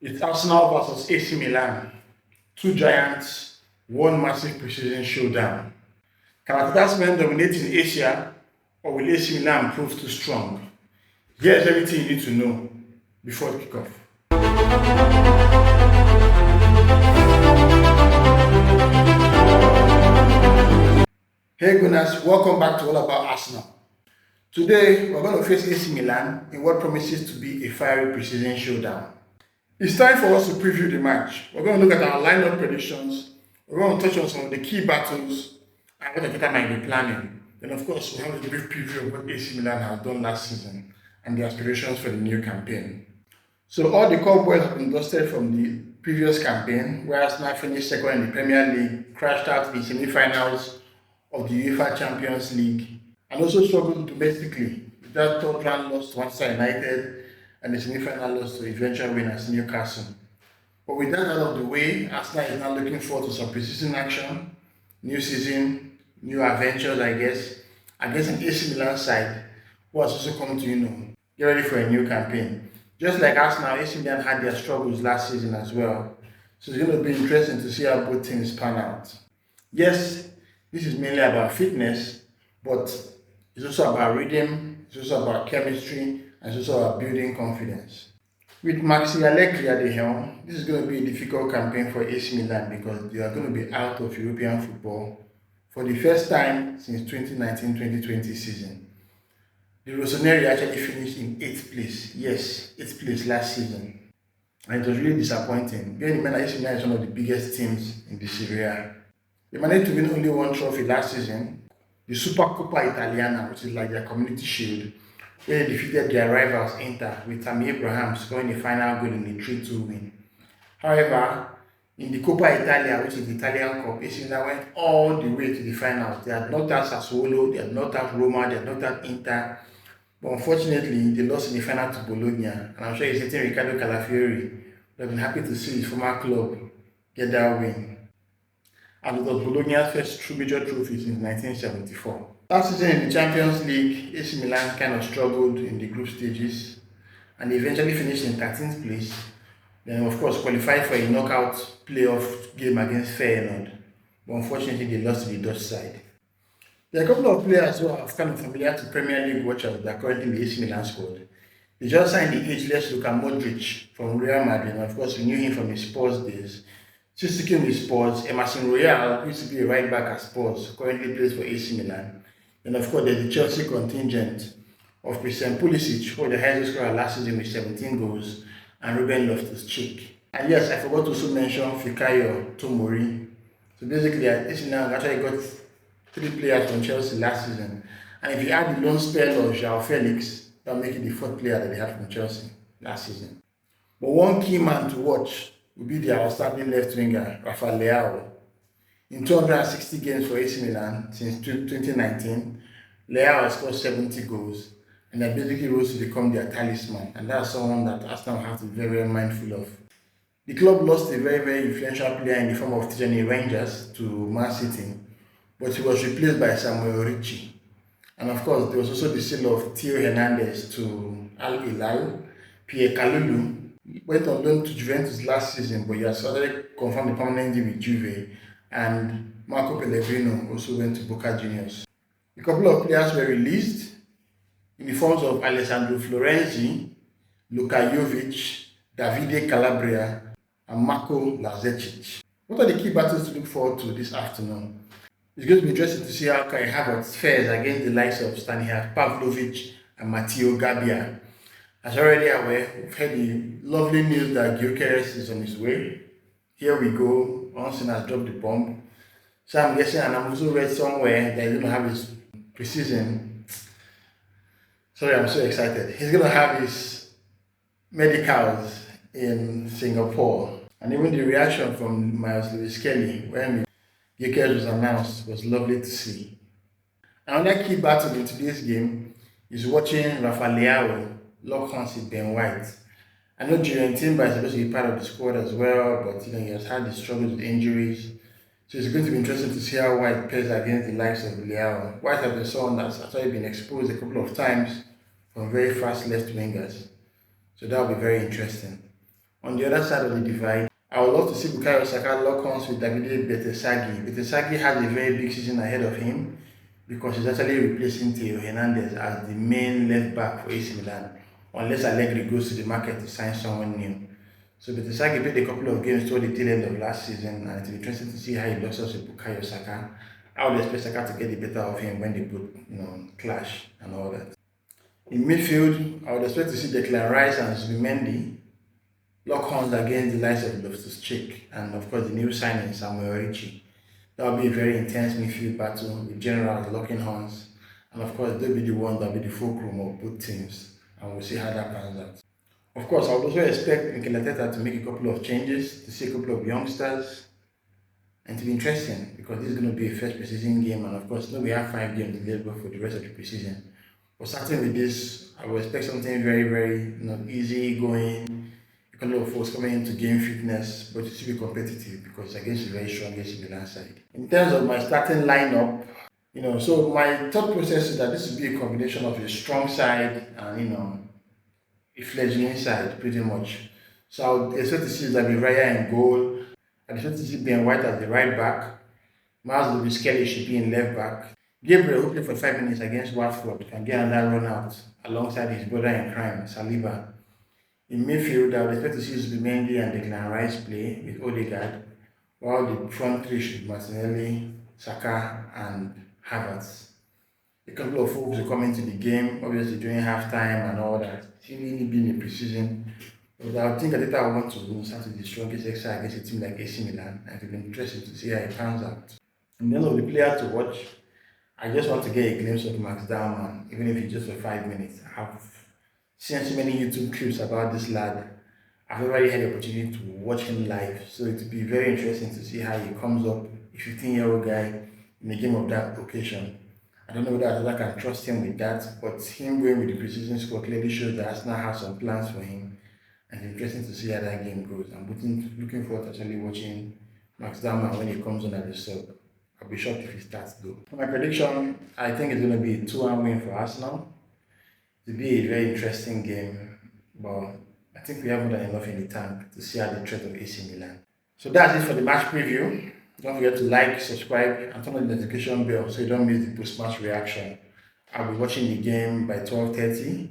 It's Arsenal versus AC Milan. Two giants, one massive preseason showdown. Can Arteta's men dominate in Asia, or will AC Milan prove too strong? Here's everything you need to know before the kickoff. Hey Gunners, welcome back to All About Arsenal. Today, we're going to face AC Milan in what promises to be a fiery preseason showdown. It's time for us to preview the match. We're going to look at our lineup predictions. We're going to touch on some of the key battles and what Arteta might be planning. Then, of course, we'll have a brief preview of what AC Milan has done last season and the aspirations for the new campaign. So, all the cobwebs have been dusted from the previous campaign, where Arsenal finished second in the Premier League, crashed out the semi-finals of the UEFA Champions League, and also struggled domestically with that third round loss to Manchester United and the semi-final loss to eventual winners Newcastle. But with that out of the way, Arsenal is now looking forward to some preseason action, new season, new adventures, I guess, against an AC Milan side who has also come to, get ready for a new campaign. Just like Arsenal, AC Milan had their struggles last season as well. So it's going to be interesting to see how both teams pan out. Yes, this is mainly about fitness, but it's also about rhythm, it's also about chemistry, and it's also about building confidence. With Maxi Allegri at the helm, this is going to be a difficult campaign for AC Milan because they are going to be out of European football for the first time since 2019-2020 season. The Rossoneri actually finished in 8th place. Yes, 8th place last season. And it was really disappointing. Bearing in mind that AC Milan is one of the biggest teams in the Serie A. They managed to win only one trophy last season, the Supercoppa Italiana, which is like their community shield, where they defeated their rivals Inter with Tammy Abraham scoring the final goal in the 3-2 win. However, in the Coppa Italia, which is the Italian Cup, AC Milan went all the way to the finals. They had knocked out Sassuolo, they had knocked out Roma, they had knocked out Inter, but unfortunately, they lost in the final to Bologna. And I'm sure he's hitting Riccardo Calafiori. They've been happy to see his former club get that win. And it was Bologna's first true major trophy since 1974. Last season in the Champions League, AC Milan kind of struggled in the group stages and they eventually finished in 13th place. Then, of course, qualified for a knockout playoff game against Feyenoord, but unfortunately, they lost to the Dutch side. There are a couple of players who are kind of familiar to Premier League watchers that are currently in the AC Milan squad. They just signed the ageless Luka Modric from Real Madrid, and of course, we knew him from his Spurs days. Still sticking with Spurs, Emerson Royal, who used to be a right back at Spurs, currently plays for AC Milan. And of course, there's the Chelsea contingent of Christian Pulisic, who was the highest scorer last season with 17 goals, and Ruben Loftus-Cheek. And yes, I forgot to also mention Fikayo Tomori. So basically, AC Milan actually got 3 players from Chelsea last season. And if you add the loan spell of João Felix, that'll make it the 4th player that they had from Chelsea last season. But one key man to watch will be their outstanding left winger, Rafael Leao. In 260 games for AC Milan since 2019, Leao has scored 70 goals and they basically rose to become their talisman, and that's someone that Arsenal has to be very, very mindful of. The club lost a very, very influential player in the form of Tijani Rangers to Man City, but he was replaced by Samuel Ricci. And of course, there was also the sale of Theo Hernandez to Al Hilal. Pierre Kalulu went on loan to Juventus last season, but he has already confirmed the permanent deal with Juve. And Marco Pellegrino also went to Boca Juniors. A couple of players were released in the forms of Alessandro Florenzi, Luka Jovic, Davide Calabria, and Marco Lazecic. What are the key battles to look forward to this afternoon? It's going to be interesting to see how Kai Havertz fares against the likes of Stanislav Pavlovic and Matteo Gabbia. As you're already aware, we've heard the lovely news that Gyökeres is on his way. Here we go, Onsen has dropped the bomb. So I'm guessing, and I've also read somewhere that he's going to have his preseason. Sorry, I'm so excited. He's going to have his medicals in Singapore. And even the reaction from Miles Lewis Kelly when Gyökeres was announced was lovely to see. Another key battle in today's game is watching Rafael Leao lock horns with Ben White. I know Julian Timber is supposed to be part of the squad as well, but he has had the struggles with injuries. So it's going to be interesting to see how White plays against the likes of Leao. White has been someone that's actually been exposed a couple of times from very fast left wingers. So that will be very interesting. On the other side of the divide, I would love to see Bukayo Saka lock horns with Davide Betesagi. Betesagi has a very big season ahead of him because he's actually replacing Theo Hernandez as the main left back for AC Milan, unless Allegri goes to the market to sign someone new. So Betesagi played a couple of games toward the tail end of last season, and it'll be interesting to see how he locks up with Bukayo Saka. I would expect Saka to get the better of him when they put, clash and all that. In midfield, I would expect to see Declan Rice and Zubimendi lock horns against the likes of Loftus-Cheek and of course the new signing Samuel Ricci. That will be a very intense midfield battle with generals locking horns, and of course they'll be the ones that will be the fulcrum of both teams, and we'll see how that pans out. Of course, I would also expect Mikel Arteta to make a couple of changes, to see a couple of youngsters, and to be interesting because this is going to be a first preseason game, and of course, we have 5 games available for the rest of the preseason. But starting with this, I would expect something very, very easy going. A couple of folks coming into game fitness, but it should be competitive because against a very strong AC Milan side. In terms of my starting lineup, so my thought process is that this would be a combination of a strong side and a fledgling side, pretty much. So I would expect to see David Raya in goal. I expect to see Ben White as the right back. Miles Lewis Kelly should be in left back. Gabriel, who played for 5 minutes against Watford, can get another run out alongside his brother in crime, Saliba. In midfield, I would expect to see Zubimendi and Declan Rice play with Odegaard, while the front three should be Martinelli, Saka, and Havertz. A couple of folks will come into the game, obviously during halftime and all that. It's really been a preseason. But I think Arteta I want to start with the strongest exercise against a team like AC Milan, and it'll be interesting to see how it pans out. In terms of the player to watch, I just want to get a glimpse of Max Dowman, even if it's just for 5 minutes. I've seen so many YouTube clips about this lad. I've already had the opportunity to watch him live, so it will be very interesting to see how he comes up, a 15-year-old guy, in a game of that occasion. I don't know whether I can trust him with that, but him going with the preseason score clearly shows that Arsenal has some plans for him, and it's interesting to see how that game goes. I'm looking forward to actually watching Max Dowman when he comes on as a sub. I'll be shocked if he starts though. For my prediction, I think it's going to be a 2-1 win for Arsenal. It'll be a very interesting game, but I think we have more than enough in the tank to see out the threat of AC Milan. So that's it for the match preview. Don't forget to like, subscribe, and turn on the notification bell so you don't miss the post-match reaction. I'll be watching the game by 12:30,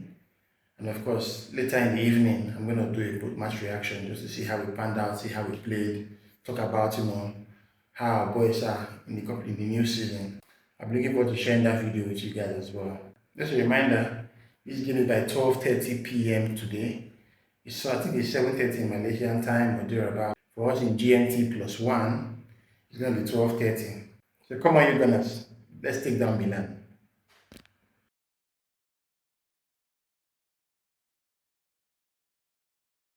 and of course, later in the evening, I'm going to do a post-match reaction just to see how we panned out, see how we played, talk about how our boys are in the new season. I'm looking forward to sharing that video with you guys as well. Just a reminder, this game is by 12:30 p.m. today. So I think it's 7:30 in Malaysian time or thereabout. For us in GMT +1, it's going to be 12:30. So come on, you Gunners. Let's take down Milan.